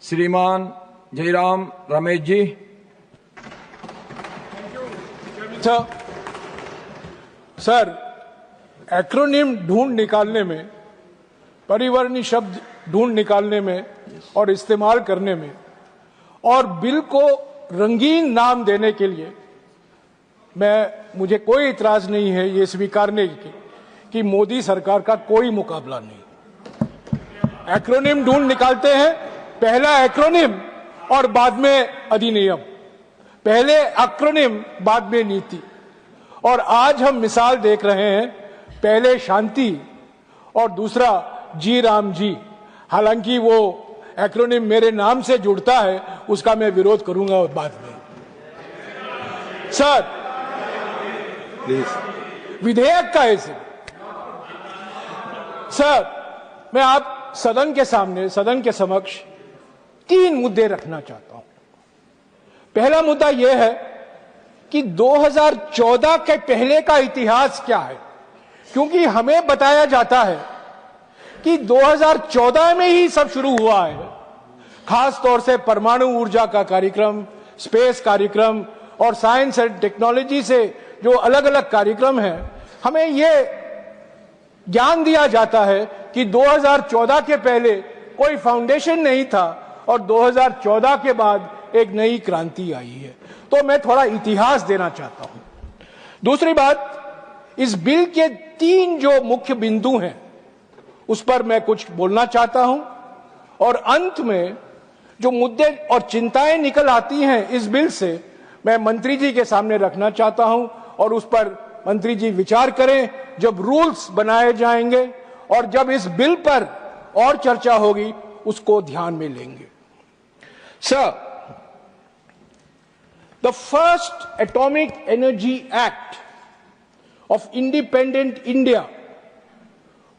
श्रीमान Jairam Ramesh ji. Sir, acronym ढूंढ निकालने में, परिवर्णी शब्द ढूंढ निकालने में और इस्तेमाल करने में और बिल को रंगीन नाम देने के लिए मुझे कोई इतराज नहीं है ये स्वीकारने की कि मोदी सरकार का कोई मुकाबला नहीं। एक्रोनिम ढूंढ निकालते हैं, पहला एक्रोनिम और बाद में अधिनियम, पहले एक्रोनिम बाद में नीति। और आज हम मिसाल देख रहे हैं, पहले शांति और दूसरा जी राम जी। हालांकि वो एक्रोनिम मेरे नाम से जुड़ता है, उसका मैं विरोध करूंगा बाद में। सर, विधेयक का ऐसे सर, मैं आप सदन के सामने, सदन के समक्ष 3 मुद्दे रखना चाहता हूं। पहला मुद्दा यह है कि 2014 के पहले का इतिहास क्या है, क्योंकि हमें बताया जाता है कि 2014 में ही सब शुरू हुआ है। खास तौर से परमाणु ऊर्जा का कार्यक्रम, स्पेस कार्यक्रम और साइंस एंड टेक्नोलॉजी से जो अलग अलग कार्यक्रम हैं, हमें यह ज्ञान दिया जाता है कि 2014 के पहले कोई फाउंडेशन नहीं था और 2014 के बाद एक नई क्रांति आई है। तो मैं थोड़ा इतिहास देना चाहता हूं। दूसरी बात, इस बिल के 3 जो मुख्य बिंदु हैं उस पर मैं कुछ बोलना चाहता हूं और अंत में जो मुद्दे और चिंताएं निकल आती हैं इस बिल से, मैं मंत्री जी के सामने रखना चाहता हूं और उस पर मंत्री जी विचार करें जब रूल्स बनाए जाएंगे और जब इस बिल पर और चर्चा होगी उसको ध्यान में लेंगे। Sir, the first atomic energy act of independent India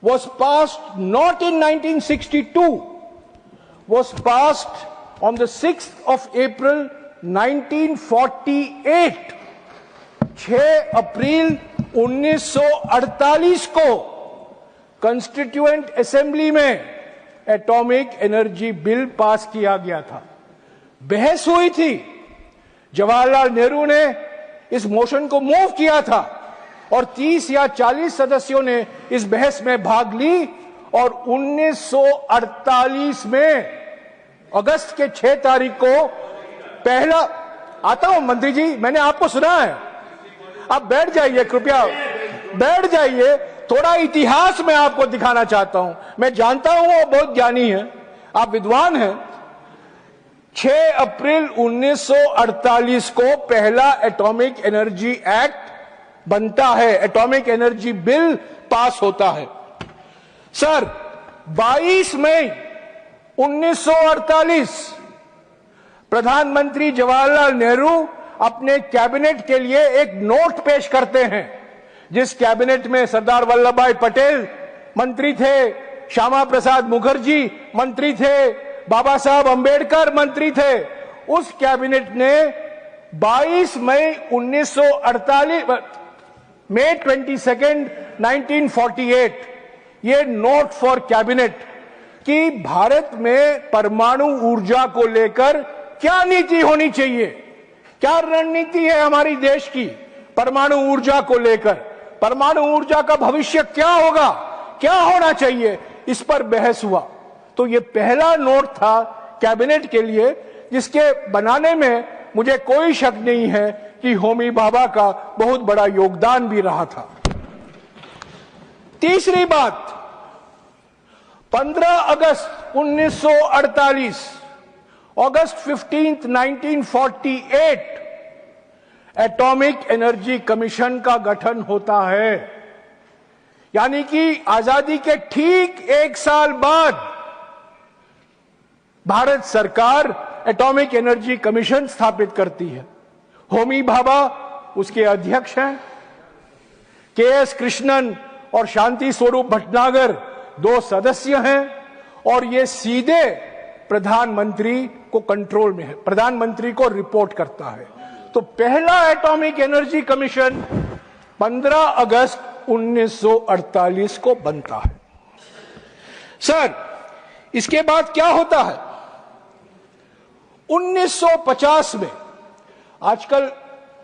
was passed not in 1962, was passed on the 6th of April 1948। 6 अप्रैल 1948 को कॉन्स्टिट्यूएंट असेंबली में एटॉमिक एनर्जी बिल पास किया गया था। बहस हुई थी, जवाहरलाल नेहरू ने इस मोशन को मूव किया था और 30 या 40 सदस्यों ने इस बहस में भाग ली और 1948 में अगस्त के 6 तारीख को पहला, आता हूं मंत्री जी, मैंने आपको सुना है, आप बैठ जाइए, कृपया बैठ जाइए। थोड़ा इतिहास मैं आपको दिखाना चाहता हूं। मैं जानता हूं वो बहुत ज्ञानी है, आप विद्वान हैं। 6 अप्रैल 1948 को पहला एटॉमिक एनर्जी एक्ट बनता है, एटॉमिक एनर्जी बिल पास होता है। सर, 22 मई 1948 प्रधानमंत्री जवाहरलाल नेहरू अपने कैबिनेट के लिए एक नोट पेश करते हैं, जिस कैबिनेट में सरदार वल्लभ भाई पटेल मंत्री थे, श्यामा प्रसाद मुखर्जी मंत्री थे, बाबा साहब अंबेडकर मंत्री थे। उस कैबिनेट ने 22 मई 1948 May 22, 1948 ये नोट फॉर कैबिनेट कि भारत में परमाणु ऊर्जा को लेकर क्या नीति होनी चाहिए, क्या रणनीति है हमारी देश की परमाणु ऊर्जा को लेकर, परमाणु ऊर्जा का भविष्य क्या होगा, क्या होना चाहिए, इस पर बहस हुआ। तो ये पहला नोट था कैबिनेट के लिए, जिसके बनाने में मुझे कोई शक नहीं है कि होमी भाभा का बहुत बड़ा योगदान भी रहा था। तीसरी बात, 15 अगस्त 1948, अगस्त 15, 1948 एटॉमिक एनर्जी कमीशन का गठन होता है। यानी कि आजादी के ठीक 1 साल बाद भारत सरकार एटॉमिक एनर्जी कमीशन स्थापित करती है। होमी भाभा उसके अध्यक्ष हैं, के.एस. कृष्णन और शांति स्वरूप भटनागर 2 सदस्य हैं और ये सीधे प्रधानमंत्री को कंट्रोल में है, प्रधानमंत्री को रिपोर्ट करता है। तो पहला एटॉमिक एनर्जी कमीशन 15 अगस्त 1948 को बनता है। सर, इसके बाद क्या होता है? 1950 में, आजकल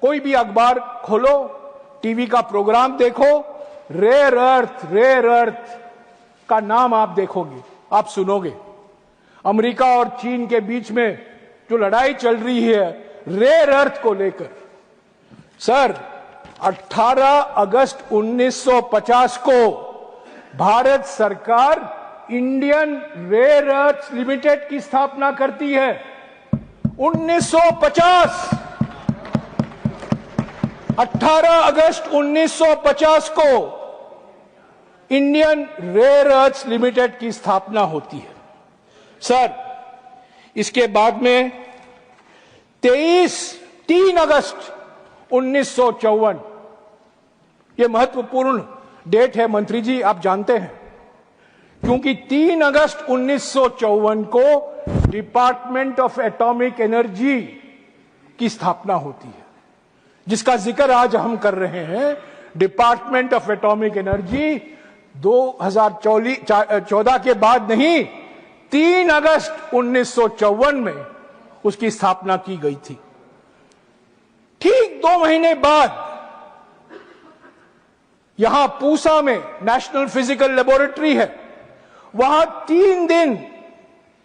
कोई भी अखबार खोलो, टीवी का प्रोग्राम देखो, रेयर अर्थ का नाम आप देखोगे, आप सुनोगे। अमेरिका और चीन के बीच में जो लड़ाई चल रही है रेयर अर्थ को लेकर, सर 18 अगस्त 1950 को भारत सरकार इंडियन रेयर अर्थ लिमिटेड की स्थापना करती है। 1950, 18 अगस्त 1950 को इंडियन रेयर अर्थ लिमिटेड की स्थापना होती है। सर, इसके बाद में 3 अगस्त 1954, यह महत्वपूर्ण डेट है मंत्री जी, आप जानते हैं, क्योंकि 3 अगस्त 1954 को डिपार्टमेंट ऑफ एटॉमिक एनर्जी की स्थापना होती है, जिसका जिक्र आज हम कर रहे हैं। डिपार्टमेंट ऑफ एटॉमिक एनर्जी 2014 के बाद नहीं, 3 अगस्त 1954 में उसकी स्थापना की गई थी। ठीक 2 महीने बाद यहां पूसा में नेशनल फिजिकल लेबोरेटरी है, वहां 3 दिन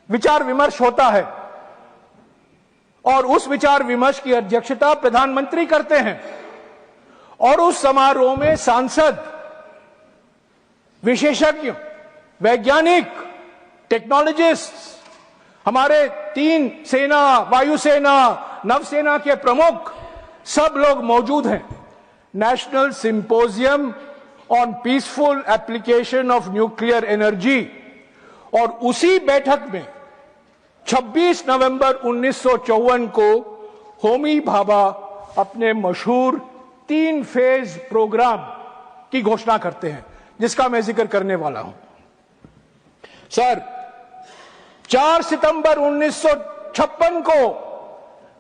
विचार विमर्श होता है और उस विचार विमर्श की अध्यक्षता प्रधानमंत्री करते हैं। और उस समारोह में सांसद, विशेषज्ञ, वैज्ञानिक, टेक्नोलॉजिस्ट, हमारे 3 सेना, वायुसेना, नवसेना के प्रमुख, सब लोग मौजूद हैं। National symposium on peaceful application of nuclear energy, और उसी बैठक में 26 नवंबर 1954 को होमी भाभा अपने मशहूर 3 फेज प्रोग्राम की घोषणा करते हैं, जिसका मैं जिक्र करने वाला हूं। सर, 4 सितंबर 1956 को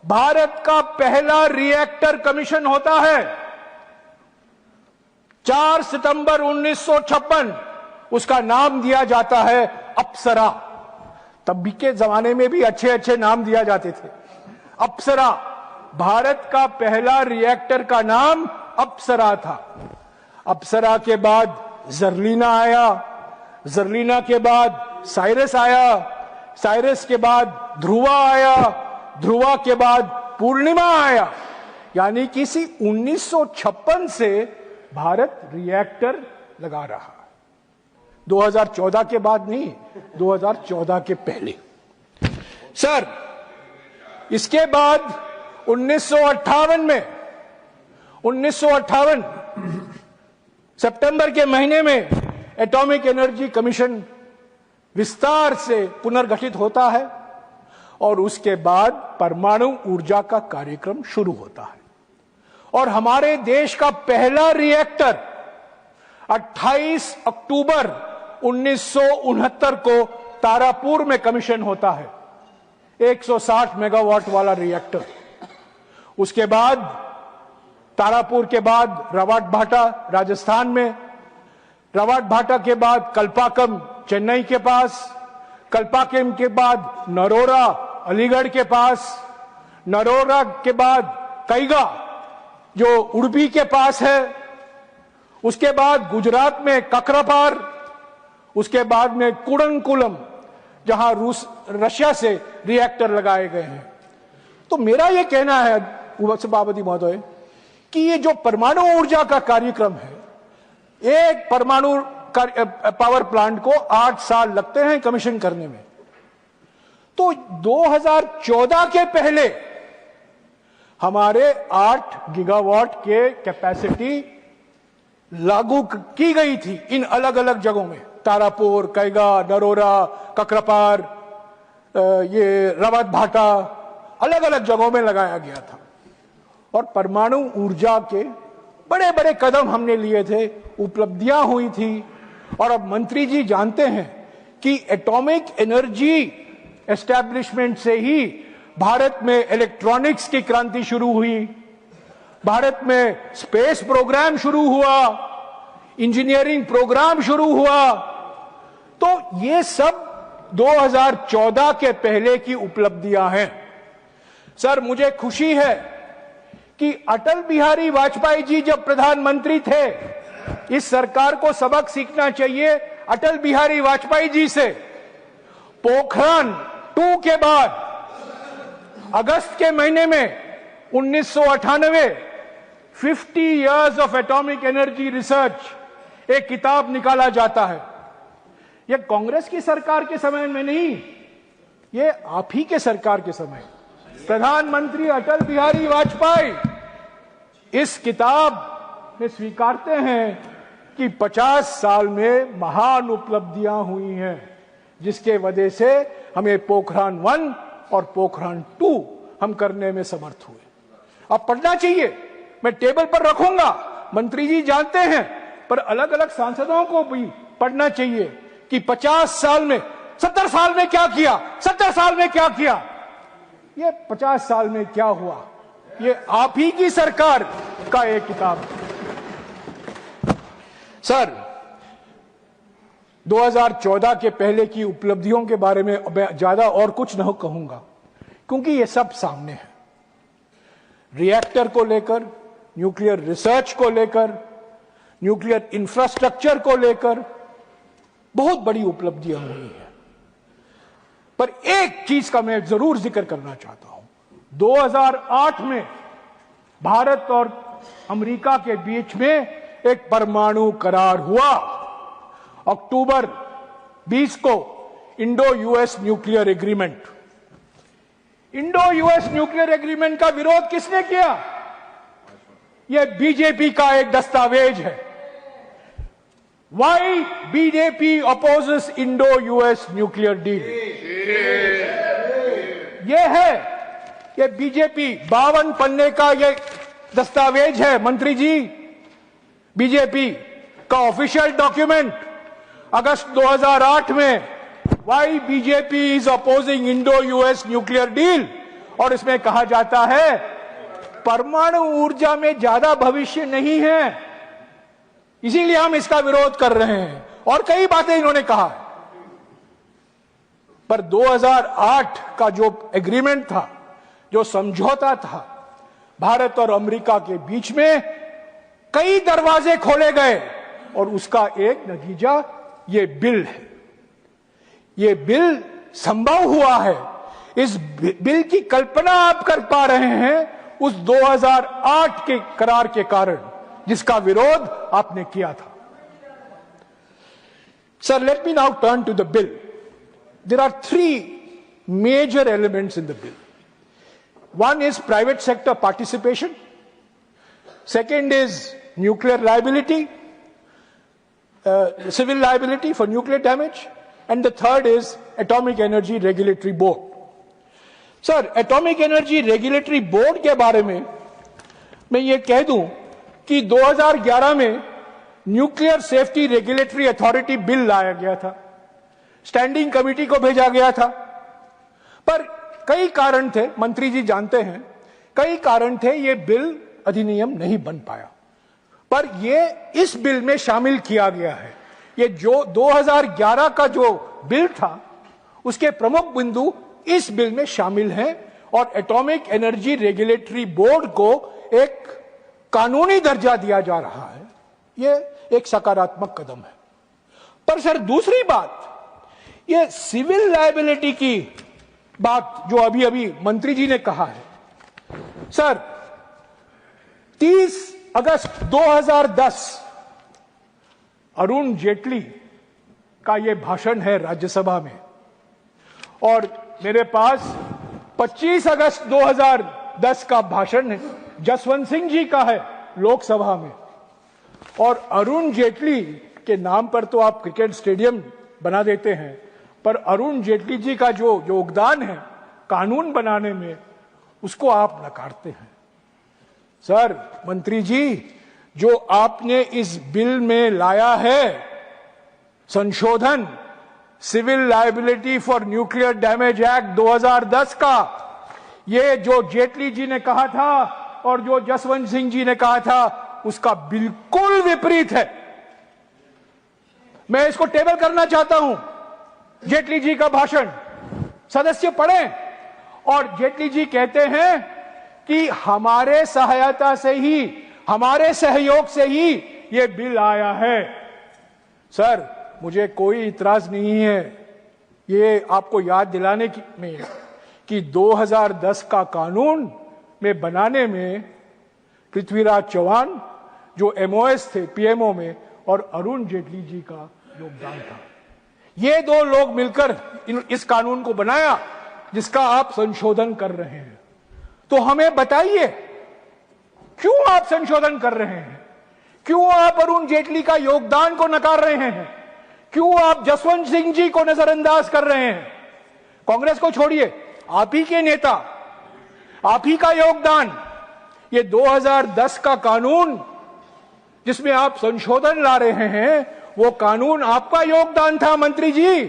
भारत का पहला रिएक्टर कमीशन होता है। 4 सितंबर 1956, उसका नाम दिया जाता है अप्सरा। तब के जमाने में भी अच्छे अच्छे नाम दिया जाते थे। अप्सरा, भारत का पहला रिएक्टर का नाम अप्सरा था। अप्सरा के बाद जर्लीना आया, जर्लीना के बाद साइरस आया, साइरस के बाद ध्रुवा आया, ध्रुवा के बाद पूर्णिमा आया। यानी किसी 1956 से भारत रिएक्टर लगा रहा। 2014 के बाद नहीं, 2014 के पहले। सर, इसके बाद 1958 में, 1958 सितंबर के महीने में एटॉमिक एनर्जी कमीशन विस्तार से पुनर्गठित होता है और उसके बाद परमाणु ऊर्जा का कार्यक्रम शुरू होता है। और हमारे देश का पहला रिएक्टर 28 अक्टूबर 1969 को तारापुर में कमीशन होता है, 160 मेगावाट वाला रिएक्टर। उसके बाद तारापुर के बाद रवाट भाटा राजस्थान में, रवाट भाटा के बाद कल्पाकम चेन्नई के पास, कल्पाकम के बाद नरोरा अलीगढ़ के पास, नरोरा के बाद कैगा जो उडुपी के पास है, उसके बाद गुजरात में ककरापार, उसके बाद में कुडंकुलम जहां रशिया से रिएक्टर लगाए गए हैं। तो मेरा यह कहना है सभापति महोदय कि ये जो परमाणु ऊर्जा का कार्यक्रम है, एक परमाणु पावर प्लांट को 8 साल लगते हैं कमीशन करने में। तो 2014 के पहले हमारे 8 गीगावाट के कैपेसिटी लागू की गई थी इन अलग अलग जगहों में, तारापुर, कैगा, नरोरा, ककरापार, ये रवाट भाटा, अलग अलग जगहों में लगाया गया था। और परमाणु ऊर्जा के बड़े बड़े कदम हमने लिए थे, उपलब्धियां हुई थी। और अब मंत्री जी जानते हैं कि एटॉमिक एनर्जी एस्टैब्लिशमेंट से ही भारत में इलेक्ट्रॉनिक्स की क्रांति शुरू हुई, भारत में स्पेस प्रोग्राम शुरू हुआ, इंजीनियरिंग प्रोग्राम शुरू हुआ। तो ये सब 2014 के पहले की उपलब्धियां हैं। सर, मुझे खुशी है कि अटल बिहारी वाजपेयी जी जब प्रधानमंत्री थे, इस सरकार को सबक सीखना चाहिए अटल बिहारी वाजपेयी जी से। पोखरण 2 के बाद अगस्त के महीने में 1998 50 years of atomic energy research एक किताब निकाला जाता है। यह कांग्रेस की सरकार के समय में नहीं, ये आप ही के सरकार के समय प्रधानमंत्री अटल बिहारी वाजपेयी इस किताब में स्वीकारते हैं कि 50 साल में महान उपलब्धियां हुई हैं, जिसके वजह से हमें पोखरण 1 और पोखरण 2 हम करने में समर्थ हुए। अब पढ़ना चाहिए, मैं टेबल पर रखूंगा, मंत्री जी जानते हैं, पर अलग अलग सांसदों को भी पढ़ना चाहिए कि 50 साल में 70 साल में क्या किया, 70 साल में क्या किया, ये 50 साल में क्या हुआ। ये आप ही की सरकार का एक किताब। सर, 2014 के पहले की उपलब्धियों के बारे में मैं ज्यादा और कुछ नहीं कहूंगा, क्योंकि ये सब सामने है। रिएक्टर को लेकर, न्यूक्लियर रिसर्च को लेकर, न्यूक्लियर इंफ्रास्ट्रक्चर को लेकर बहुत बड़ी उपलब्धियां हुई हैं। पर एक चीज का मैं जरूर जिक्र करना चाहता हूं। 2008 में भारत और अमेरिका के बीच में एक परमाणु करार हुआ। अक्टूबर 20 को Indo US nuclear agreement. Indo US nuclear agreement का विरोध किसने किया? यह बीजेपी का एक दस्तावेज है। Why BJP opposes Indo-US nuclear deal? यह है, यह बीजेपी 52 पन्ने का यह दस्तावेज है मंत्री जी, बीजेपी का ऑफिशियल डॉक्यूमेंट अगस्त 2008 में। Why BJP is opposing Indo-US nuclear deal? और इसमें कहा जाता है परमाणु ऊर्जा में ज्यादा भविष्य नहीं है, इसीलिए हम इसका विरोध कर रहे हैं, और कई बातें इन्होंने कहा। पर 2008 का जो एग्रीमेंट था, जो समझौता था भारत और अमेरिका के बीच में, कई दरवाजे खोले गए और उसका एक नतीजा ये बिल है। ये बिल संभव हुआ है। इस बिल की कल्पना आप कर पा रहे हैं उस 2008 के करार के कारण, जिसका विरोध आपने किया था। Sir, let me now turn to the bill. There are 3 major elements in the bill. One is private sector participation. Second is nuclear liability, civil liability for nuclear damage. And the third is Atomic Energy Regulatory Board. Sir, Atomic Energy Regulatory Board के बारे में मैं ये कह दूं कि 2011 में nuclear safety regulatory authority bill लाया गया था, स्टैंडिंग कमेटी को भेजा गया था, पर कई कारण थे, मंत्री जी जानते हैं, कई कारण थे, ये बिल अधिनियम नहीं बन पाया। पर ये इस बिल में शामिल किया गया है। ये जो 2011 का जो बिल था, उसके प्रमुख बिंदु इस बिल में शामिल हैं और एटॉमिक एनर्जी रेगुलेटरी बोर्ड को एक कानूनी दर्जा दिया जा रहा है। यह एक सकारात्मक कदम है। पर सर, दूसरी बात, यह सिविल लायबिलिटी की बात जो अभी अभी मंत्री जी ने कहा है, सर 30 अगस्त 2010 अरुण जेटली का यह भाषण है राज्यसभा में, और मेरे पास 25 अगस्त 2010 का भाषण है जसवंत सिंह जी का है लोकसभा में। और अरुण जेटली के नाम पर तो आप क्रिकेट स्टेडियम बना देते हैं, पर अरुण जेटली जी का जो योगदान है कानून बनाने में, उसको आप नकारते हैं। सर, मंत्री जी, जो आपने इस बिल में लाया है संशोधन, civil liability for nuclear damage act 2010 का, ये जो जेटली जी ने कहा था और जो जसवंत सिंह जी ने कहा था, उसका बिल्कुल विपरीत है। मैं इसको टेबल करना चाहता हूं, जेटली जी का भाषण सदस्य पढ़ें और जेटली जी कहते हैं कि हमारे सहायता से ही, हमारे सहयोग से ही ये बिल आया है। सर, मुझे कोई इतराज नहीं है ये आपको याद दिलाने में कि 2010 का कानून में बनाने में पृथ्वीराज चौहान जो एमओएस थे पीएमओ में और अरुण जेटली जी का योगदान था। ये दो लोग मिलकर इस कानून को बनाया जिसका आप संशोधन कर रहे हैं। तो हमें बताइए क्यों आप संशोधन कर रहे हैं? क्यों आप अरुण जेटली का योगदान को नकार रहे हैं? क्यों आप जसवंत सिंह जी को नजरअंदाज कर रहे हैं? कांग्रेस को छोड़िए, आप ही के नेता, आप ही का योगदान, ये 2010 का कानून जिसमें आप संशोधन ला रहे हैं, वो कानून आपका योगदान था मंत्री जी।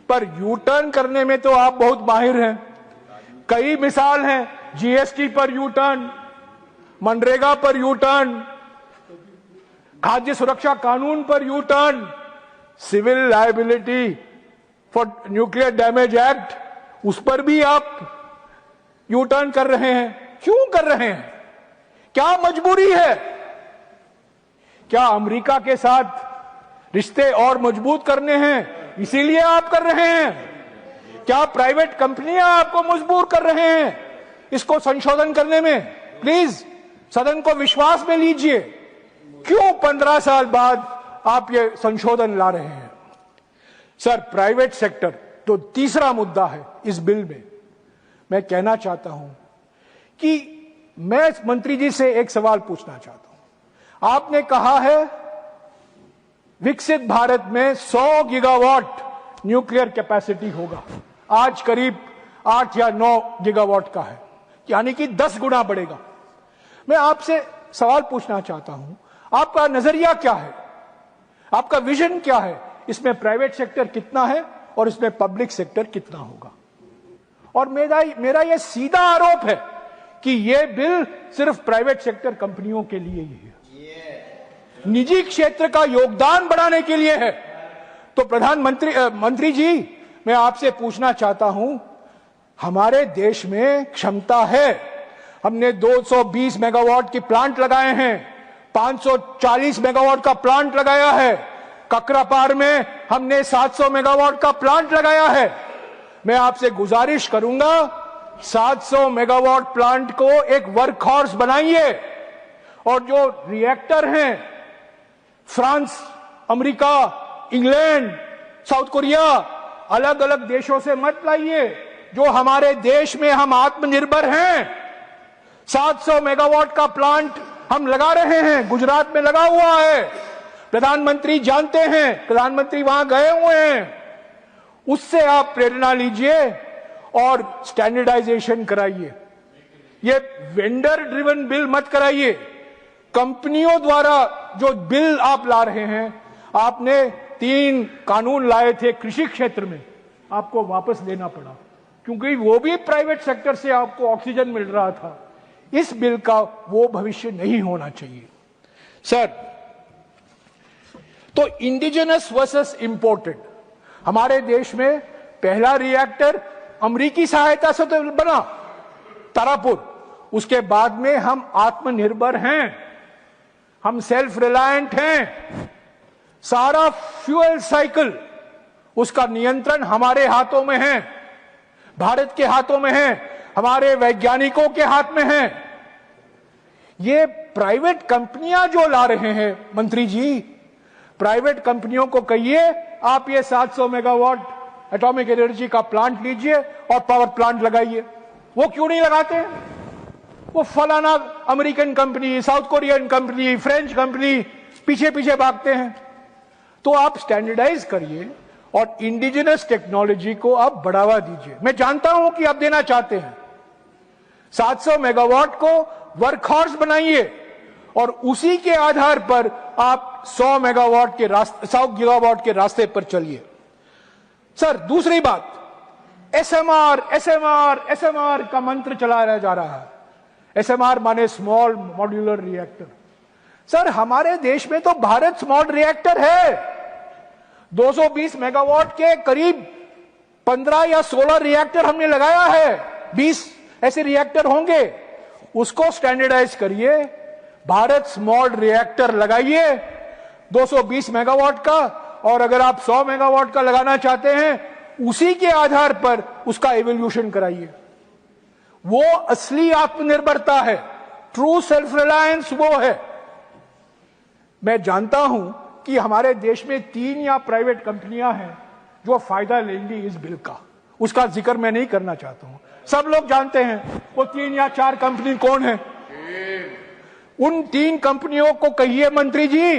पर यू टर्न करने में तो आप बहुत माहिर हैं। कई मिसाल हैं, जीएसटी पर यू टर्न, मनरेगा पर यू टर्न, खाद्य सुरक्षा कानून पर U turn, civil liability for nuclear damage act, उस पर भी आप यू टर्न कर रहे हैं। क्यों कर रहे हैं? क्या मजबूरी है? क्या अमेरिका के साथ रिश्ते और मजबूत करने हैं इसीलिए आप कर रहे हैं? क्या प्राइवेट कंपनियां आपको मजबूर कर रहे हैं इसको संशोधन करने में? प्लीज सदन को विश्वास में लीजिए। क्यों 15 साल बाद आप ये संशोधन ला रहे हैं? सर, प्राइवेट सेक्टर तो तीसरा मुद्दा है इस बिल में। मैं कहना चाहता हूं कि मैं मंत्री जी से एक सवाल पूछना चाहता हूं। आपने कहा है विकसित भारत में 100 गीगावाट न्यूक्लियर कैपेसिटी होगा, आज करीब 8 या 9 गीगावाट का है, यानी कि 10 गुना बढ़ेगा। मैं आपसे सवाल पूछना चाहता हूं, आपका नजरिया क्या है? आपका विजन क्या है? इसमें प्राइवेट सेक्टर कितना है और इसमें पब्लिक सेक्टर कितना होगा? और मेरा यह सीधा आरोप है कि यह बिल सिर्फ प्राइवेट सेक्टर कंपनियों के लिए ही है, निजी क्षेत्र का योगदान बढ़ाने के लिए है। तो मंत्री जी, मैं आपसे पूछना चाहता हूं, हमारे देश में क्षमता है, हमने 220 मेगावाट की प्लांट लगाए हैं, 540 मेगावाट का प्लांट लगाया है, ककरापार में हमने 700 मेगावाट का प्लांट लगाया है। मैं आपसे गुजारिश करूंगा 700 मेगावाट प्लांट को एक वर्क हॉर्स बनाइए और जो रिएक्टर हैं France, America, England, south Korea, अलग अलग देशों से मत लाइए। जो हमारे देश में हम आत्मनिर्भर हैं, 700 मेगावाट का प्लांट हम लगा रहे हैं, गुजरात में लगा हुआ है, प्रधानमंत्री जानते हैं, प्रधानमंत्री वहां गए हुए हैं। उससे आप प्रेरणा लीजिए और स्टैंडर्डाइजेशन कराइए। ये वेंडर ड्रिवन बिल मत कराइए। कंपनियों द्वारा जो बिल आप ला रहे हैं, आपने 3 कानून लाए थे कृषि क्षेत्र में, आपको वापस लेना पड़ा क्योंकि वो भी प्राइवेट सेक्टर से आपको ऑक्सीजन मिल रहा था। इस बिल का वो भविष्य नहीं होना चाहिए। सर, तो इंडिजिनस वर्सेस इंपोर्टेड, हमारे देश में पहला रिएक्टर अमेरिकी सहायता से तो बना तारापुर, उसके बाद में हम आत्मनिर्भर हैं, हम सेल्फ रिलायंट हैं। सारा फ्यूल साइकिल, उसका नियंत्रण हमारे हाथों में है, भारत के हाथों में है, हमारे वैज्ञानिकों के हाथ में है। ये प्राइवेट कंपनियां जो ला रहे हैं, मंत्री जी, प्राइवेट कंपनियों को कहिए आप ये 700 मेगावाट एटॉमिक एनर्जी का प्लांट लीजिए और पावर प्लांट लगाइए। वो क्यों नहीं लगाते हैं? वो फलाना American company, south Korean company, French company पीछे पीछे भागते हैं। तो आप स्टैंडर्डाइज करिए और इंडिजिनस टेक्नोलॉजी को आप बढ़ावा दीजिए। मैं जानता हूं कि आप देना चाहते हैं। 700 मेगावाट को वर्क हॉर्स बनाइए और उसी के आधार पर आप 100 मेगावाट के रास्ते, 100 गीगावाट के रास्ते पर चलिए। सर, दूसरी बात, एसएमआर एसएमआर एसएमआर का मंत्र चलाया जा रहा है। एसएमआर माने स्मॉल मॉड्यूलर रिएक्टर। सर, हमारे देश में तो भारत स्मॉल रिएक्टर है, 220 मेगावाट के करीब 15 या 16 रिएक्टर हमने लगाया है, 20 ऐसे रिएक्टर होंगे, उसको स्टैंडर्डाइज करिए, भारत स्मॉल रिएक्टर लगाइए 220 मेगावाट का, और अगर आप 100 मेगावाट का लगाना चाहते हैं उसी के आधार पर उसका एवोल्यूशन कराइए। वो असली आत्मनिर्भरता है, ट्रू सेल्फ रिलायंस वो है। मैं जानता हूं कि हमारे देश में 3 या प्राइवेट कंपनियां हैं जो फायदा लेंगी इस बिल का, उसका जिक्र मैं नहीं करना चाहता हूं, सब लोग जानते हैं वो 3 या 4 कंपनी कौन है। उन 3 कंपनियों को कहिए मंत्री जी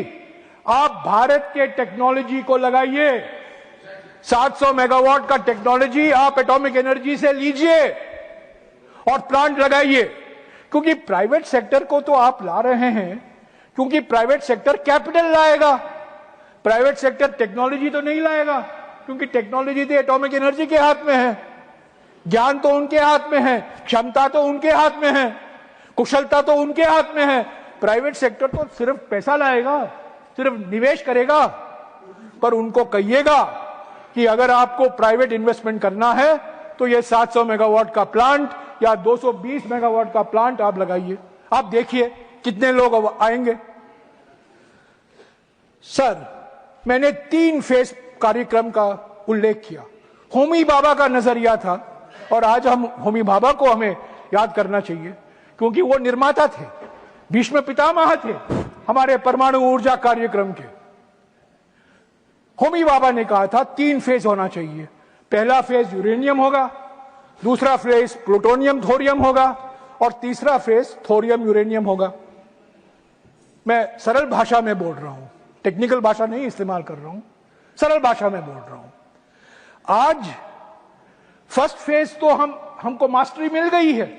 आप भारत के टेक्नोलॉजी को लगाइए, 700 मेगावाट का टेक्नोलॉजी आप एटॉमिक एनर्जी से लीजिए और प्लांट लगाइए। क्योंकि प्राइवेट सेक्टर को तो आप ला रहे हैं क्योंकि प्राइवेट सेक्टर कैपिटल लाएगा, प्राइवेट सेक्टर टेक्नोलॉजी तो नहीं लाएगा, क्योंकि टेक्नोलॉजी तो एटॉमिक एनर्जी के हाथ में है, ज्ञान तो उनके हाथ में है, क्षमता तो उनके हाथ में है, कुशलता तो उनके हाथ में है। प्राइवेट सेक्टर तो सिर्फ पैसा लाएगा, सिर्फ निवेश करेगा। पर उनको कहिएगा कि अगर आपको प्राइवेट इन्वेस्टमेंट करना है तो ये 700 मेगावाट का प्लांट या 220 मेगावाट का प्लांट आप लगाइए, आप देखिए कितने लोग आएंगे। सर, मैंने 3 फेज कार्यक्रम का उल्लेख किया। होमी भाभा का नजरिया था और आज हम होमी भाभा को हमें याद करना चाहिए क्योंकि वो निर्माता थे, भीष्म पितामह थे हमारे परमाणु ऊर्जा कार्यक्रम के। होमी भाभा ने कहा था 3 फेज होना चाहिए। पहला फेज यूरेनियम होगा, दूसरा फेज प्लूटोनियम थोरियम होगा और तीसरा फेज थोरियम यूरेनियम होगा। मैं सरल भाषा में बोल रहा हूं, टेक्निकल भाषा नहीं इस्तेमाल कर रहा हूं, सरल भाषा में बोल रहा हूं। आज फर्स्ट फेज तो हमको मास्टरी मिल गई है,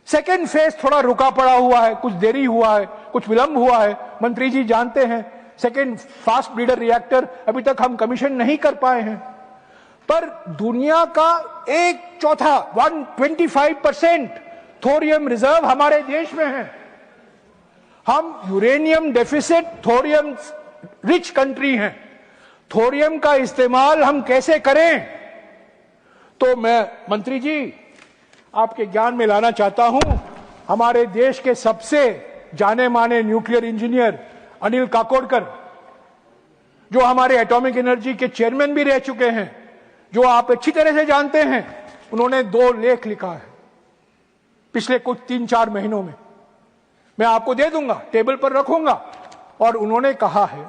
सेकेंड फेज थोड़ा रुका पड़ा हुआ है, कुछ देरी हुआ है, कुछ विलंब हुआ है। मंत्री जी जानते हैं सेकेंड फास्ट ब्रीडर रिएक्टर अभी तक हम कमीशन नहीं कर पाए हैं, पर दुनिया का 1/4 125% थोरियम रिजर्व हमारे देश में है। हम uranium deficit thorium rich country हैं। थोरियम का इस्तेमाल हम कैसे करें, तो मैं मंत्री जी आपके ज्ञान में लाना चाहता हूं। हमारे देश के सबसे जाने माने न्यूक्लियर इंजीनियर अनिल काकोडकर, जो हमारे एटॉमिक एनर्जी के चेयरमैन भी रह चुके हैं, जो आप अच्छी तरह से जानते हैं, उन्होंने 2 लेख लिखा है पिछले कुछ 3-4 महीनों में। मैं आपको दे दूंगा, टेबल पर रखूंगा। और उन्होंने कहा है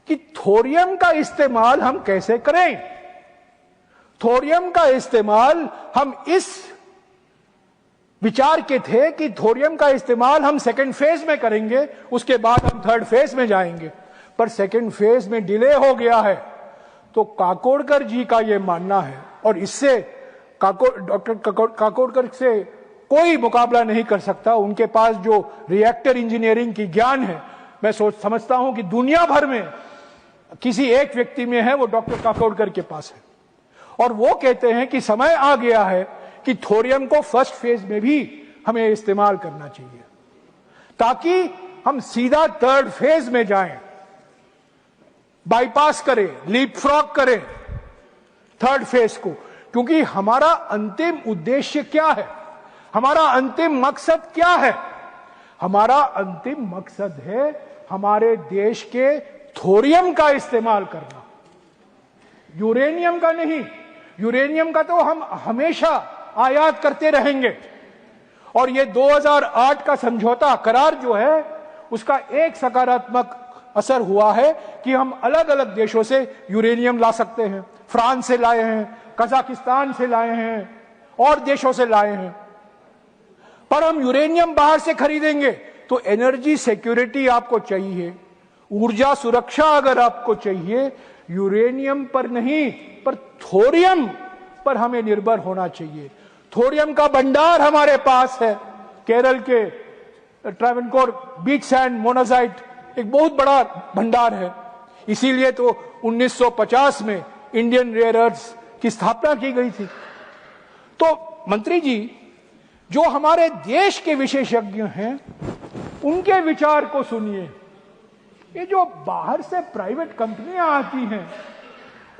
कि थोरियम का इस्तेमाल हम कैसे करें। थोरियम का इस्तेमाल हम इस विचार के थे कि थोरियम का इस्तेमाल हम सेकेंड फेज में करेंगे, उसके बाद हम थर्ड फेज में जाएंगे, पर सेकेंड फेज में डिले हो गया है। तो काकोडकर जी का यह मानना है, और इससे डॉक्टर काकोडकर से कोई मुकाबला नहीं कर सकता। उनके पास जो रिएक्टर इंजीनियरिंग की ज्ञान है, मैं समझता हूं कि दुनिया भर में किसी एक व्यक्ति में है, वो डॉक्टर काकोडकर के पास है। और वो कहते हैं कि समय आ गया है कि थोरियम को फर्स्ट फेज में भी हमें इस्तेमाल करना चाहिए, ताकि हम सीधा थर्ड फेज में जाएं, बाईपास करें, लीप फ्रॉग करें थर्ड फेज को। क्योंकि हमारा अंतिम उद्देश्य क्या है, हमारा अंतिम मकसद क्या है? हमारा अंतिम मकसद है हमारे देश के थोरियम का इस्तेमाल करना, यूरेनियम का नहीं। यूरेनियम का तो हम हमेशा आयात करते रहेंगे। और ये 2008 का समझौता करार जो है, उसका एक सकारात्मक असर हुआ है कि हम अलग अलग देशों से यूरेनियम ला सकते हैं। फ्रांस से लाए हैं, कजाकिस्तान से लाए हैं, और देशों से लाए हैं। पर हम यूरेनियम बाहर से खरीदेंगे तो एनर्जी सिक्योरिटी आपको चाहिए, ऊर्जा सुरक्षा अगर आपको चाहिए, यूरेनियम पर नहीं पर थोरियम पर हमें निर्भर होना चाहिए। थोरियम का भंडार हमारे पास है, केरल के ट्रावनकोर बीच सैंड मोनाजाइट एक बहुत बड़ा भंडार है। इसीलिए तो 1950 में इंडियन रेयर अर्थ्स की स्थापना की गई थी। तो मंत्री जी, जो हमारे देश के विशेषज्ञ हैं, उनके विचार को सुनिए। ये जो बाहर से प्राइवेट कंपनियां आती हैं,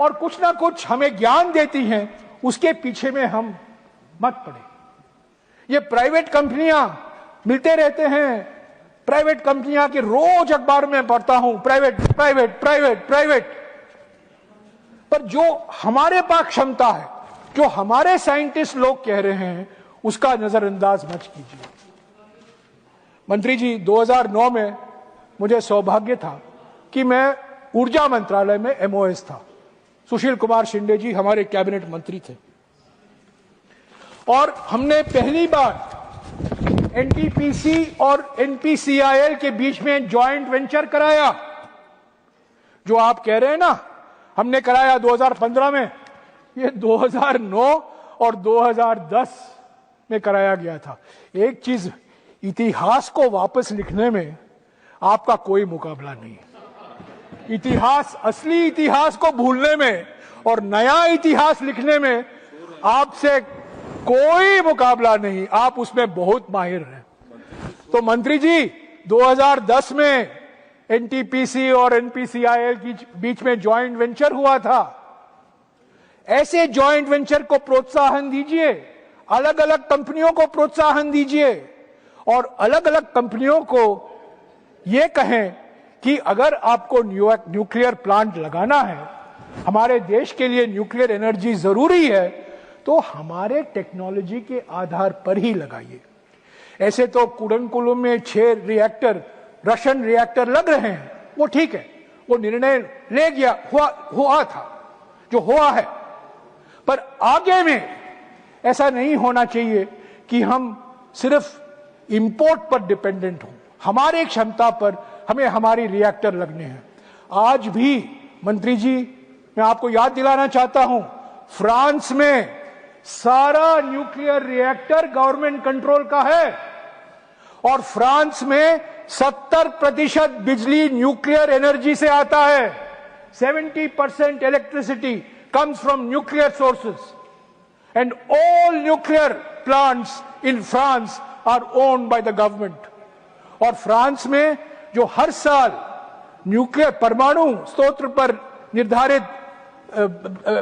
और कुछ ना कुछ हमें ज्ञान देती हैं, उसके पीछे में हम मत पड़े। ये प्राइवेट कंपनियां मिलते रहते हैं, प्राइवेट कंपनियां के रोज अखबार में पढ़ता हूं, प्राइवेट प्राइवेट प्राइवेट प्राइवेट। पर जो हमारे पास क्षमता है, जो हमारे साइंटिस्ट लोग कह रहे हैं, उसका नजरअंदाज मत कीजिए। मंत्री जी, 2009 में मुझे सौभाग्य था कि मैं ऊर्जा मंत्रालय में एमओएस था। सुशील कुमार शिंदे जी हमारे कैबिनेट मंत्री थे और हमने पहली बार एनटीपीसी और एनपीसीआईएल के बीच में जॉइंट वेंचर कराया। जो आप कह रहे हैं ना, हमने कराया 2015 में, ये 2009 और 2010 में कराया गया था। एक चीज, इतिहास को वापस लिखने में आपका कोई मुकाबला नहीं। इतिहास, असली इतिहास को भूलने में और नया इतिहास लिखने में आपसे कोई मुकाबला नहीं। आप उसमें बहुत माहिर हैं। तो मंत्री जी, 2010 में एनटीपीसी और एनपीसीआईएल के बीच में जॉइंट वेंचर हुआ था। ऐसे जॉइंट वेंचर को प्रोत्साहन दीजिए, अलग अलग कंपनियों को प्रोत्साहन दीजिए और अलग अलग कंपनियों को यह कहें कि अगर आपको न्यूक्लियर प्लांट लगाना है, हमारे देश के लिए न्यूक्लियर एनर्जी जरूरी है, तो हमारे टेक्नोलॉजी के आधार पर ही लगाइए। ऐसे तो कुडनकुलम में 6 रिएक्टर, रशियन रिएक्टर लग रहे हैं, वो ठीक है, वो निर्णय ले गया, हुआ था जो हुआ है। पर आगे में ऐसा नहीं होना चाहिए कि हम सिर्फ इंपोर्ट पर डिपेंडेंट हों। हमारे क्षमता पर हमें हमारी रिएक्टर लगने हैं। आज भी मंत्री जी, मैं आपको याद दिलाना चाहता हूं, फ्रांस में सारा न्यूक्लियर रिएक्टर गवर्नमेंट कंट्रोल का है और फ्रांस में 70% बिजली न्यूक्लियर एनर्जी से आता है। 70% electricity comes from nuclear sources and all nuclear plants in France are owned by the government। और फ्रांस में जो हर साल न्यूक्लियर परमाणु स्रोत पर निर्धारित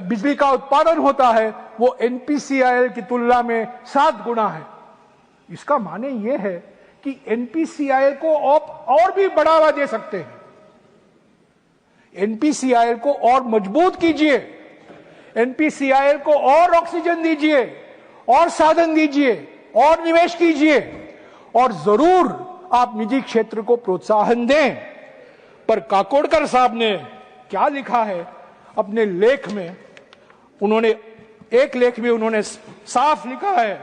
बिजली का उत्पादन होता है, वो एनपीसीआईएल की तुलना में 7 गुना है। इसका माने ये है कि एनपीसीआईएल को और भी बढ़ावा दे सकते हैं। एनपीसीआईएल को और मजबूत कीजिए, एनपीसीआईएल को और ऑक्सीजन दीजिए, और साधन दीजिए, और निवेश कीजिए और जरूर आप निजी क्षेत्र को प्रोत्साहन दें। पर काकोडकर साहब ने क्या लिखा है अपने लेख में, एक लेख में उन्होंने साफ लिखा है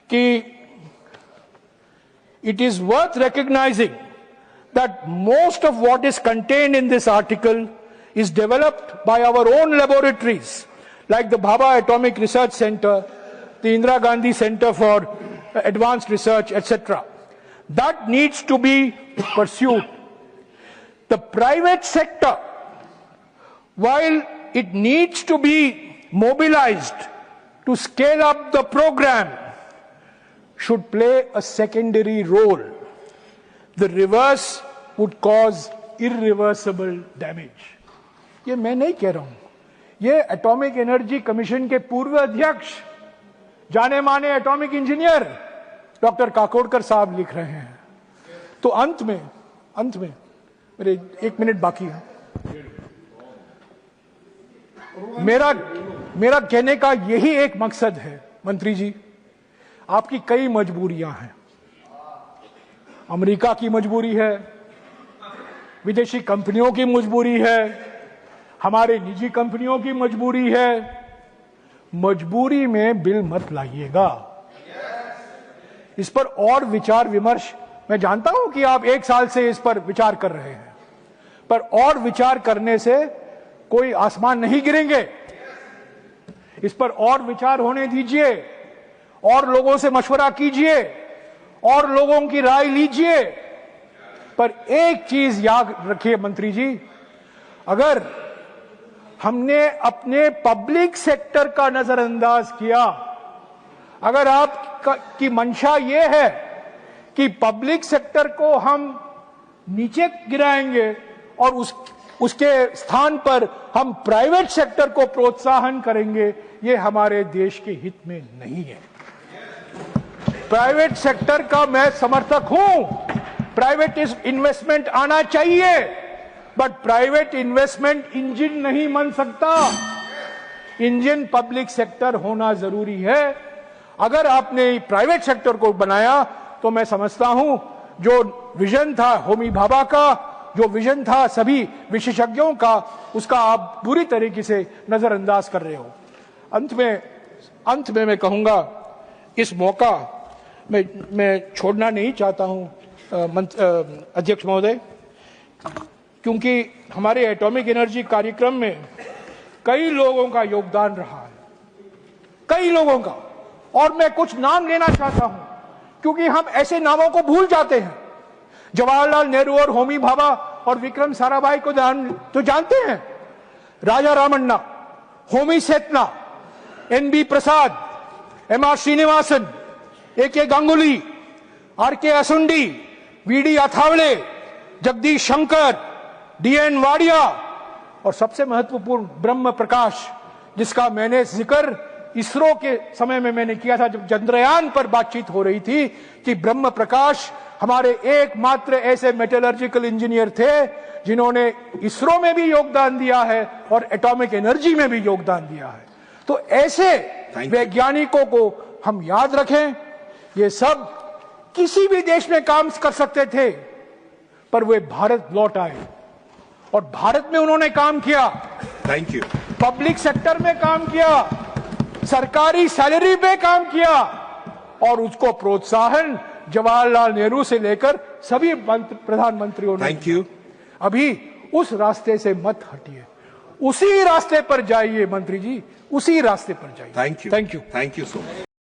कि it is worth recognising that most of what is contained in this article is developed by our own laboratories like the Bhabha Atomic Research Center, the Indira Gandhi Center for Advanced Research, etc. That needs to be pursued. The private sector, while it needs to be mobilized to scale up the program, should play a secondary role. The reverse would cause irreversible damage. ये मैं नहीं कह रहा हूं, ये atomic energy commission के पूर्व अध्यक्ष, जाने माने एटॉमिक इंजीनियर डॉक्टर काकोडकर साहब लिख रहे हैं। तो अंत में मेरे 1 मिनट बाकी है। मेरा कहने का यही एक मकसद है मंत्री जी, आपकी कई मजबूरियां हैं। अमेरिका की मजबूरी है, विदेशी कंपनियों की मजबूरी है, हमारे निजी कंपनियों की मजबूरी है। मजबूरी में बिल मत लाइएगा। इस पर और विचार विमर्श, मैं जानता हूं कि आप 1 साल से इस पर विचार कर रहे हैं, पर और विचार करने से कोई आसमान नहीं गिरेंगे। इस पर और विचार होने दीजिए, और लोगों से मशवरा कीजिए, और लोगों की राय लीजिए। पर एक चीज याद रखिए मंत्री जी, अगर हमने अपने पब्लिक सेक्टर का नजरअंदाज किया, अगर आपकी मंशा यह है कि पब्लिक सेक्टर को हम नीचे गिराएंगे और उसके स्थान पर हम प्राइवेट सेक्टर को प्रोत्साहन करेंगे, ये हमारे देश के हित में नहीं है। प्राइवेट सेक्टर का मैं समर्थक हूं, प्राइवेट इन्वेस्टमेंट आना चाहिए, बट प्राइवेट इन्वेस्टमेंट इंजन नहीं बन सकता। इंजन पब्लिक सेक्टर होना जरूरी है। अगर आपने प्राइवेट सेक्टर को बनाया तो मैं समझता हूं जो विजन था होमी भाभा का, जो विजन था सभी विशेषज्ञों का, उसका आप बुरी तरीके से नजरअंदाज कर रहे हो। अंत में मैं कहूंगा, इस मौका मैं छोड़ना नहीं चाहता हूं अध्यक्ष महोदय, क्योंकि हमारे एटॉमिक एनर्जी कार्यक्रम में कई लोगों का योगदान रहा है, कई लोगों का, और मैं कुछ नाम लेना चाहता हूं क्योंकि हम ऐसे नामों को भूल जाते हैं। जवाहरलाल नेहरू और होमी भाभा और विक्रम साराभाई को तो जानते हैं, Raja Ramanna, Homi Sethna, N B. Prasad, M R. Srinivasan, A K. Ganguly, R K. Asundi, V D. Athavale, Jagdish Shankar, D N. Wadia और सबसे महत्वपूर्ण ब्रह्म प्रकाश, जिसका मैंने जिक्र इसरो के समय में मैंने किया था जब चंद्रयान पर बातचीत हो रही थी कि ब्रह्म प्रकाश हमारे एकमात्र ऐसे मेटलर्जिकल इंजीनियर थे जिन्होंने इसरो में भी योगदान दिया है और एटॉमिक एनर्जी में भी योगदान दिया है। तो ऐसे वैज्ञानिकों को हम याद रखें। ये सब किसी भी देश में काम कर सकते थे, पर वे भारत लौट आए और भारत में उन्होंने काम किया। Thank you. पब्लिक सेक्टर में काम किया, सरकारी सैलरी पे काम किया और उसको प्रोत्साहन जवाहरलाल नेहरू से लेकर सभी प्रधानमंत्रियों ने। Thank you. अभी उस रास्ते से मत हटिए, उसी रास्ते पर जाइए मंत्री जी, उसी रास्ते पर जाइए। Thank you. Thank you. Thank you so much.